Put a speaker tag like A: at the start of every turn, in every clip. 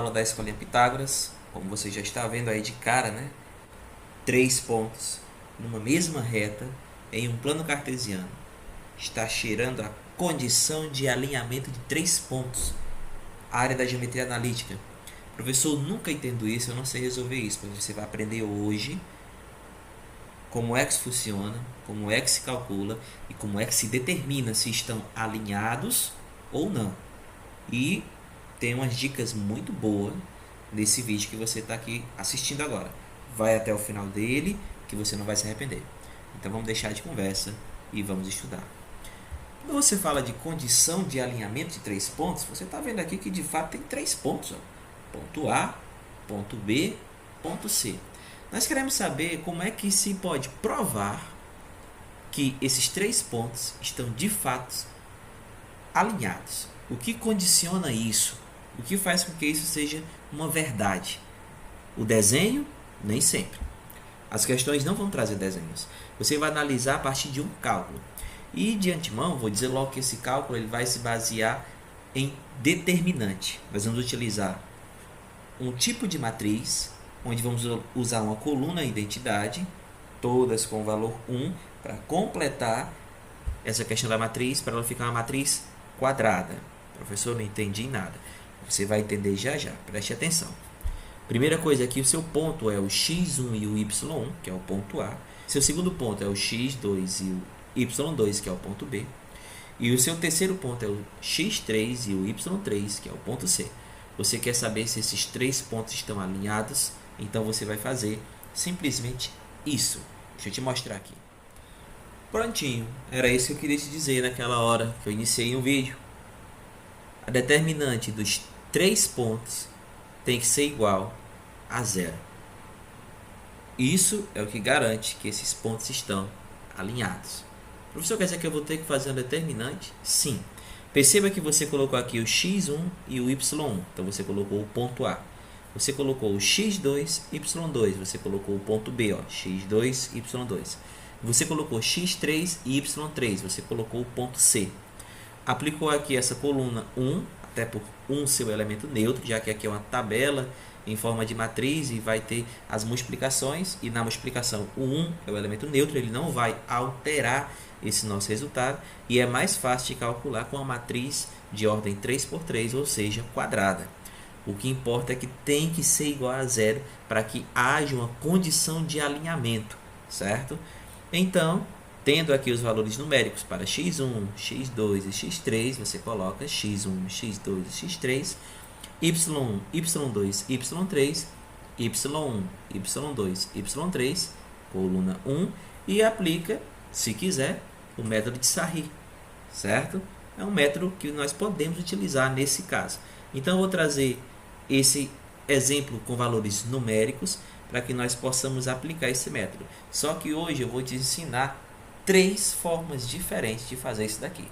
A: aula da Escolinha Pitágoras. Como você já está vendo aí de cara, né? 3 pontos numa mesma reta em um plano cartesiano. Está cheirando a condição de alinhamento de 3 pontos. A área da geometria analítica. Professor, nunca entendo isso, eu não sei resolver isso. Mas você vai aprender hoje como é que funciona, como é que se calcula e como é que se determina se estão alinhados ou não. E tem umas dicas muito boas nesse vídeo que você está aqui assistindo agora. Vai até o final dele que você não vai se arrepender. Então vamos deixar de conversa e vamos estudar. Quando você fala de condição de alinhamento de 3 pontos, você está vendo aqui que de fato tem 3 pontos. Ponto A, ponto B, ponto C. Nós queremos saber como é que se pode provar que esses 3 pontos estão de fato alinhados. O que condiciona isso? O que faz com que isso seja uma verdade? O desenho? Nem sempre. As questões não vão trazer desenhos. Você vai analisar a partir de um cálculo. E de antemão, vou dizer logo que esse cálculo ele vai se basear em determinante. Nós vamos utilizar um tipo de matriz, onde vamos usar uma coluna identidade, todas com valor 1, para completar essa questão da matriz, para ela ficar uma matriz quadrada. Professor, não entendi nada. Você vai entender já já, preste atenção. Primeira coisa aqui, o seu ponto é o x1 e o y1, que é o ponto A. Seu segundo ponto é o x2 e o y2, que é o ponto B. E o seu terceiro ponto é o x3 e o y3, que é o ponto C. Você quer saber se esses 3 pontos estão alinhados? Então você vai fazer simplesmente isso. Deixa eu te mostrar aqui. Prontinho, era isso que eu queria te dizer naquela hora que eu iniciei o vídeo. A determinante dos 3 pontos tem que ser igual a 0. Isso é o que garante que esses pontos estão alinhados. Professor, quer dizer que eu vou ter que fazer um determinante? Sim. Perceba que você colocou aqui o x1 e o y1. Então você colocou o ponto A. Você colocou o x2, y2. Você colocou o ponto B, ó, x2, y2. Você colocou x3 e y3. Você colocou o ponto C. Aplicou aqui essa coluna 1, até por 1 ser o elemento neutro, já que aqui é uma tabela em forma de matriz e vai ter as multiplicações. E na multiplicação o 1 é o elemento neutro, ele não vai alterar esse nosso resultado. E é mais fácil de calcular com a matriz de ordem 3×3, ou seja, quadrada. O que importa é que tem que ser igual a 0 para que haja uma condição de alinhamento, certo? Então, tendo aqui os valores numéricos para x1, x2 e x3, você coloca x1, x2 e x3, y1, y2, y3, y1, y2, y3, coluna 1, e aplica, se quiser, o método de Sarri, certo? É um método que nós podemos utilizar nesse caso. Então, eu vou trazer esse exemplo com valores numéricos para que nós possamos aplicar esse método. Só que hoje eu vou te ensinar 3 formas diferentes de fazer isso daqui.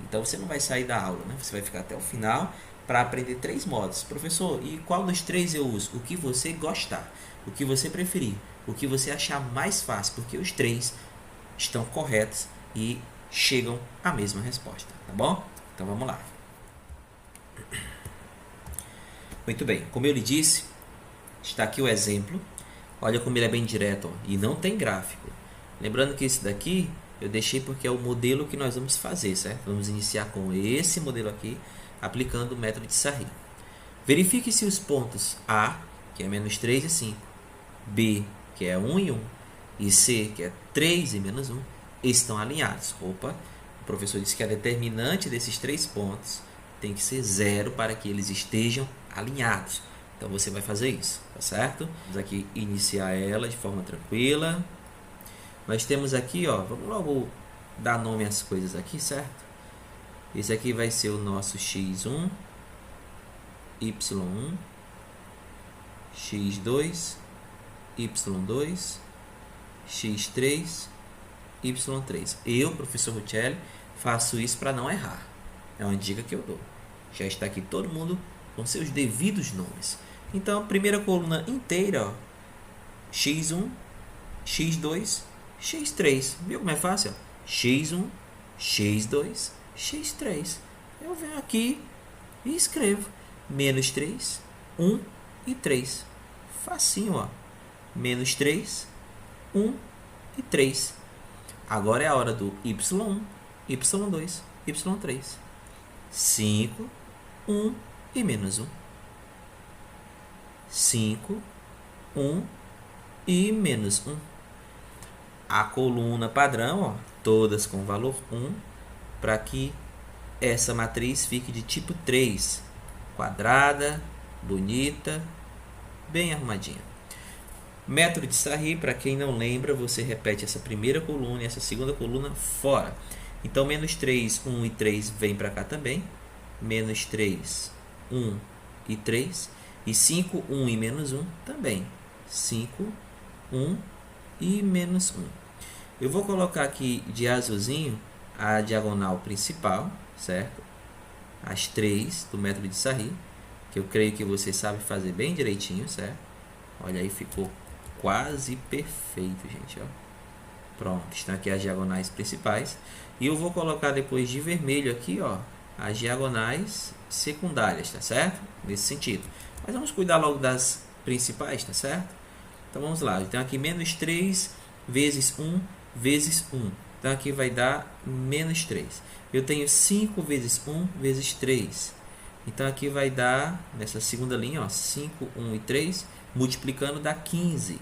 A: Então você não vai sair da aula, né? Você vai ficar até o final para aprender 3 modos. Professor, e qual dos 3 eu uso? O que você gostar, o que você preferir, o que você achar mais fácil, porque os 3 estão corretos e chegam à mesma resposta, tá bom? Então vamos lá. Muito bem, como eu lhe disse, está aqui o exemplo. Olha como ele é bem direto, ó, e não tem gráfico. Lembrando que esse daqui eu deixei porque é o modelo que nós vamos fazer, certo? Vamos iniciar com esse modelo aqui, aplicando o método de Sarri. Verifique se os pontos A, que é menos 3 e 5, B, que é 1 e 1, e C, que é 3 e menos 1, estão alinhados. Opa, o professor disse que a determinante desses 3 pontos tem que ser 0 para que eles estejam alinhados. Então você vai fazer isso, tá certo? Vamos aqui iniciar ela de forma tranquila. Nós temos aqui, ó, vamos logo dar nome às coisas aqui, certo? Esse aqui vai ser o nosso x1, y1, x2, y2, x3, y3. Eu, professor Ruchelli, faço isso para não errar. É uma dica que eu dou. Já está aqui todo mundo com seus devidos nomes. Então, primeira coluna inteira, ó, x1, x2, x3. Viu como é fácil? x1, x2, x3. Eu venho aqui e escrevo menos 3, 1 e 3. Facinho, ó. Menos 3, 1 e 3. Agora é a hora do y1, y2, y3. 5, 1 e menos 1. 5, 1 e menos 1. A coluna padrão, ó, todas com valor 1, para que essa matriz fique de tipo 3, quadrada, bonita, bem arrumadinha. Método de Sarri, para quem não lembra, você repete essa primeira coluna e essa segunda coluna fora. Então, menos 3, 1 e 3 vem para cá também. Menos 3, 1 e 3. E 5, 1 e menos 1 também. 5, 1 e menos 1. Eu vou colocar aqui de azulzinho a diagonal principal, certo? As 3 do método de Sarri, que eu creio que você sabe fazer bem direitinho, certo? Olha aí, ficou quase perfeito, gente, ó. Pronto, estão aqui as diagonais principais. E eu vou colocar depois de vermelho aqui, ó, as diagonais secundárias, tá certo? Nesse sentido. Mas vamos cuidar logo das principais, tá certo? Então vamos lá. Então aqui menos 3 vezes 1 vezes 1. Então aqui vai dar menos 3. Eu tenho 5 vezes 1 vezes 3. Então aqui vai dar, nessa segunda linha, ó, 5, 1 e 3, multiplicando dá 15.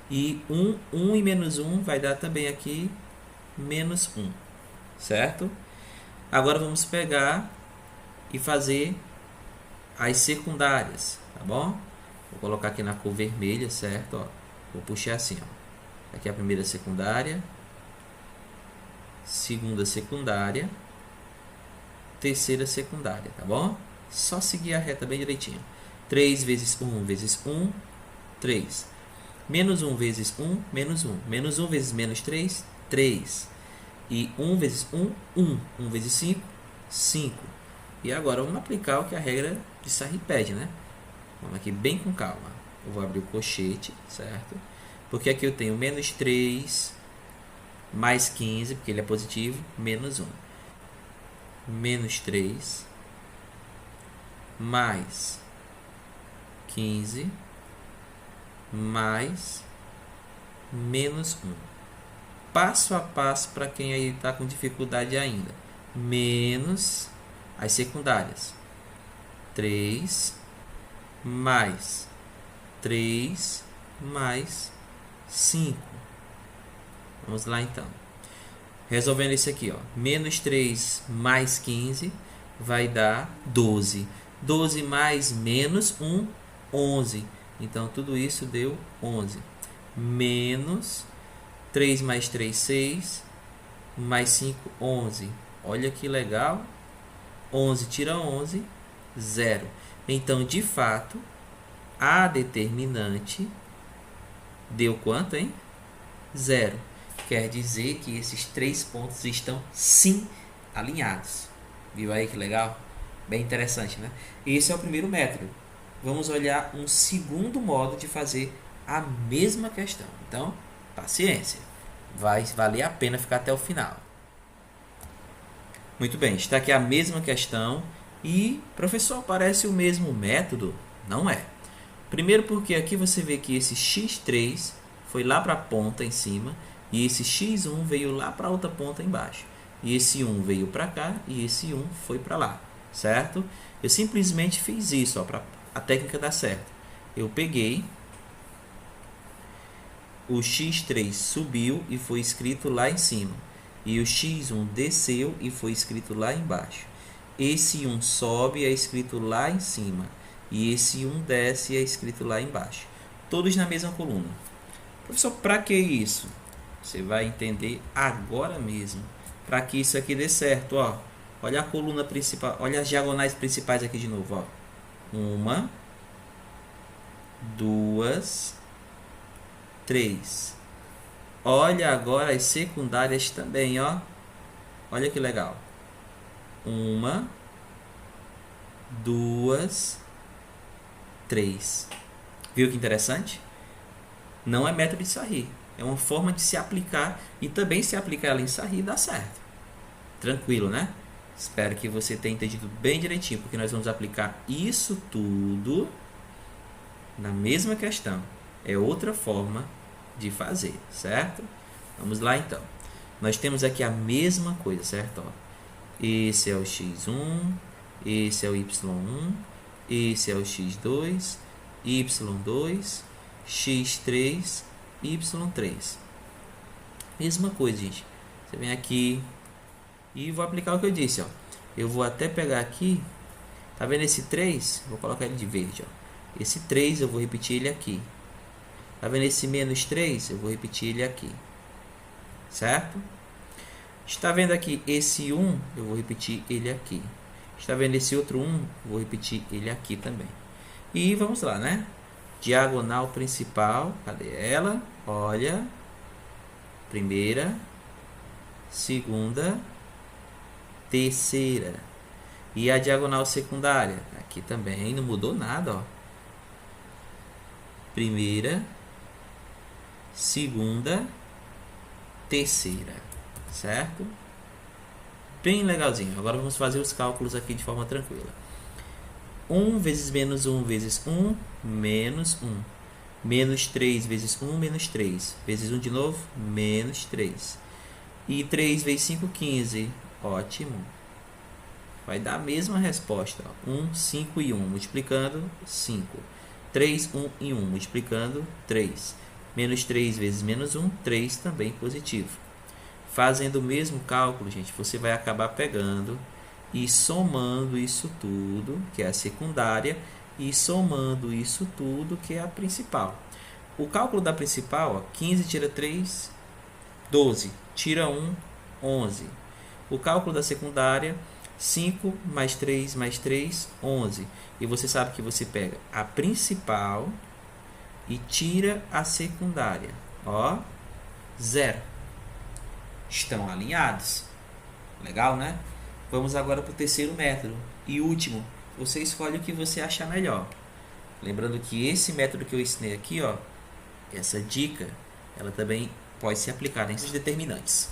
A: E 1 e menos 1 vai dar também aqui menos 1, certo? Agora vamos pegar e fazer as secundárias, tá bom? Vou colocar aqui na cor vermelha, certo? Ó, vou puxar assim, ó. Aqui é a primeira secundária, segunda secundária, terceira secundária, tá bom? Só seguir a reta bem direitinho. 3 vezes 1 vezes 1, 3. Menos 1 vezes 1, menos 1. Menos 1 vezes menos 3, 3. E 1 vezes 1, 1. 1 vezes 5, 5. E agora vamos aplicar o que a regra de Sarri pede, né? Vamos aqui bem com calma. Eu vou abrir o colchete, certo? Porque aqui eu tenho menos 3 mais 15, porque ele é positivo, menos 1. Menos 3 mais 15 mais menos 1. Passo a passo para quem aí está com dificuldade ainda. Menos as secundárias. 3 mais 3 mais 5. Vamos lá então. Resolvendo isso aqui, ó. Menos 3 mais 15 vai dar 12. 12 mais menos 1, 11. Então, tudo isso deu 11. Menos 3 mais 3, 6. Mais 5, 11. Olha que legal. 11 tira 11, 0. Então, de fato, a determinante deu quanto, hein? 0. Quer dizer que esses 3 pontos estão sim alinhados. Viu aí que legal? Bem interessante, né? Esse é o primeiro método. Vamos olhar um segundo modo de fazer a mesma questão. Então, paciência. Vai valer a pena ficar até o final. Muito bem, está aqui a mesma questão. E, professor, parece o mesmo método? Não é. Primeiro porque aqui você vê que esse x3 foi lá para a ponta em cima. E esse x1 veio lá para a outra ponta embaixo. E esse 1 veio para cá e esse 1 foi para lá. Certo? Eu simplesmente fiz isso, para a técnica dar certo. Eu peguei, o x3 subiu e foi escrito lá em cima. E o x1 desceu e foi escrito lá embaixo. Esse 1 sobe e é escrito lá em cima. E esse 1 desce e é escrito lá embaixo. Todos na mesma coluna. Professor, para que isso? Você vai entender agora mesmo. Para que isso aqui dê certo, ó. Olha a coluna principal, olha as diagonais principais aqui de novo, ó. 1, 2, 3. Olha agora as secundárias também, ó. Olha que legal. 1, 2, 3. Viu que interessante? Não é método de Sarri. É uma forma de se aplicar e também se aplicar ela em Sarri dá certo. Tranquilo, né? Espero que você tenha entendido bem direitinho, porque nós vamos aplicar isso tudo na mesma questão. É outra forma de fazer, certo? Vamos lá então. Nós temos aqui a mesma coisa, certo? Ó, esse é o x1, esse é o y1, esse é o x2, y2, x3, y3. Mesma coisa, gente. Você vem aqui e vou aplicar o que eu disse, ó. Eu vou até pegar aqui, tá vendo esse 3? Vou colocar ele de verde, ó. Esse 3 eu vou repetir ele aqui. Tá vendo esse menos 3? Eu vou repetir ele aqui. Certo? Está vendo aqui esse 1? Eu vou repetir ele aqui. Está vendo esse outro 1? Eu vou repetir ele aqui também. E vamos lá, né? Diagonal principal. Cadê ela? Olha. Primeira. Segunda. Terceira. E a diagonal secundária? Aqui também não mudou nada, ó. Primeira. Segunda. Terceira. Certo? Bem legalzinho. Agora vamos fazer os cálculos aqui de forma tranquila. 1 vezes menos 1 vezes 1, menos 1. Menos 3 vezes 1, menos 3. Vezes 1 de novo, menos 3. E 3 vezes 5, 15. Ótimo. Vai dar a mesma resposta. 1, 5 e 1. Multiplicando, 5. 3, 1 e 1. Multiplicando, 3. Menos 3 vezes menos 1, 3 também positivo. Fazendo o mesmo cálculo, gente, você vai acabar pegando e somando isso tudo, que é a secundária, e somando isso tudo, que é a principal. O cálculo da principal, ó, 15 tira 3, 12. Tira 1, 11. O cálculo da secundária, 5 mais 3 mais 3, 11. E você sabe que você pega a principal e tira a secundária. Ó, 0. Estão alinhados. Legal, né? Vamos agora para o terceiro método. E último, você escolhe o que você achar melhor. Lembrando que esse método que eu ensinei aqui, ó, essa dica, ela também pode ser aplicada em esses determinantes.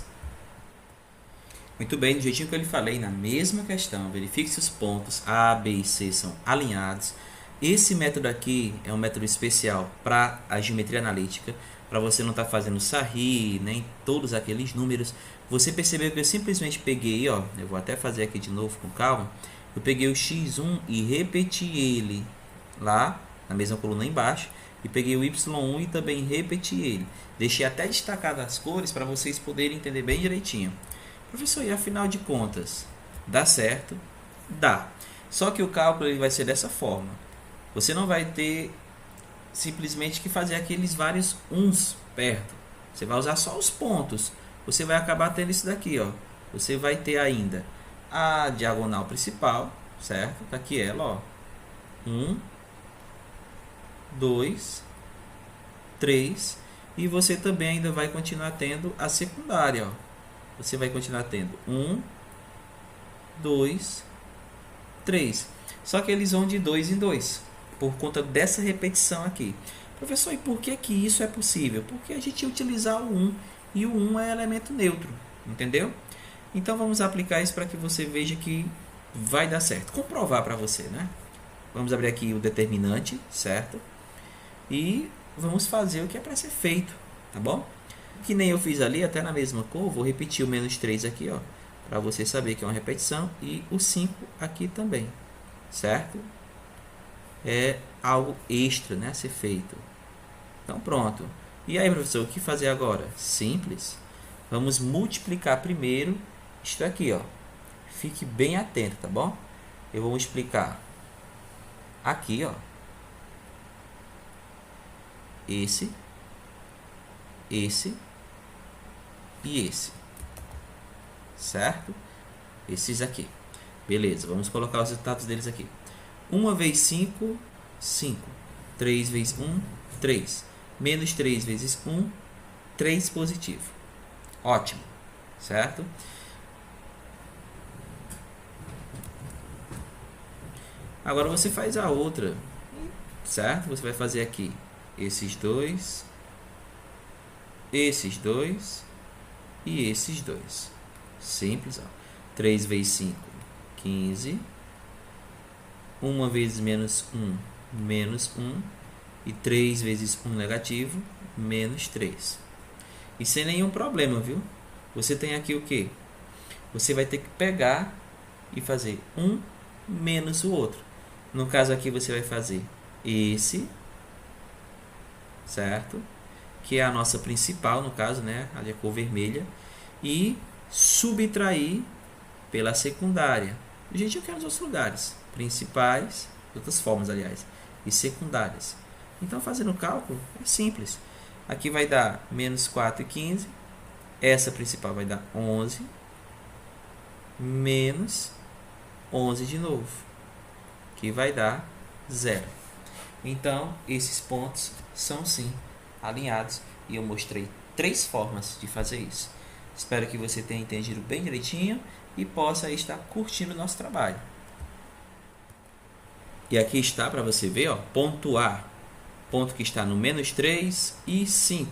A: Muito bem, do jeitinho que eu lhe falei, na mesma questão, verifique se os pontos A, B e C são alinhados. Esse método aqui é um método especial para a geometria analítica, para você não estar fazendo sarri, nem todos aqueles números. Você percebeu que eu simplesmente peguei, ó, eu vou até fazer aqui de novo com calma. Eu peguei o x1 e repeti ele lá na mesma coluna embaixo, e peguei o y1 e também repeti ele. Deixei até destacado as cores para vocês poderem entender bem direitinho. Professor, e afinal de contas, dá certo? Dá. Só que o cálculo ele vai ser dessa forma. Você não vai ter simplesmente que fazer aqueles vários uns perto. Você vai usar só os pontos. Você vai acabar tendo isso daqui, ó. Você vai ter ainda a diagonal principal, certo? Tá aqui ela, ó. 1, 2, 3. E você também ainda vai continuar tendo a secundária, ó. Você vai continuar tendo 1, 2, 3. Só que eles vão de 2 em 2. Por conta dessa repetição aqui. Professor, e por que que isso é possível? Porque a gente ia utilizar o 1. E o 1 é elemento neutro. Entendeu? Então vamos aplicar isso para que você veja que vai dar certo. Comprovar para você, né? Vamos abrir aqui o determinante, certo? E vamos fazer o que é para ser feito, tá bom? Que nem eu fiz ali, até na mesma cor, vou repetir o menos 3 aqui, ó, para você saber que é uma repetição, e o 5 aqui também, certo? É algo extra, né, a ser feito. Então pronto. E aí, professor, o que fazer agora? Simples. Vamos multiplicar primeiro isto aqui, ó. Fique bem atento, tá bom? Eu vou multiplicar aqui, ó. Esse e esse. Certo? Esses aqui. Beleza, vamos colocar os resultados deles aqui. 1 vezes 5, 5. 3 vezes 1, 3. Menos 3 vezes 1, 3 positivo. Ótimo. Certo? Agora você faz a outra. Certo? Você vai fazer aqui esses dois e esses dois. Simples, ó. 3 vezes 5, 15. 1 vezes menos 1, menos 1. E 3 vezes 1 negativo, menos 3. E sem nenhum problema, viu? Você tem aqui o quê? Você vai ter que pegar e fazer um menos o outro. No caso aqui você vai fazer esse, certo? Que é a nossa principal, no caso, né? Ali a cor vermelha. E subtrair pela secundária. Do jeitinho que é nos outros lugares. Principais, de outras formas, aliás. E secundárias. Então, fazendo o cálculo, é simples. Aqui vai dar menos 4 e 15. Essa principal vai dar 11. Menos 11 de novo. Que vai dar 0. Então, esses pontos são sim alinhados. E eu mostrei 3 formas de fazer isso. Espero que você tenha entendido bem direitinho e possa estar curtindo o nosso trabalho. E aqui está para você ver, ó, ponto A, ponto que está no menos 3 e 5.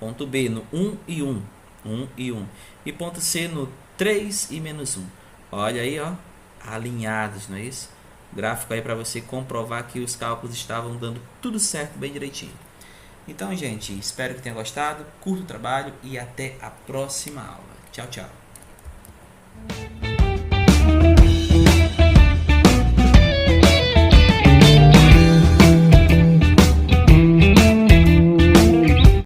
A: Ponto B no 1 e 1. 1 e 1. E ponto C no 3 e menos 1. Olha aí, ó, alinhados, não é isso? Gráfico aí para você comprovar que os cálculos estavam dando tudo certo, bem direitinho. Então, gente, espero que tenha gostado, curta o trabalho e até a próxima aula. Tchau, tchau.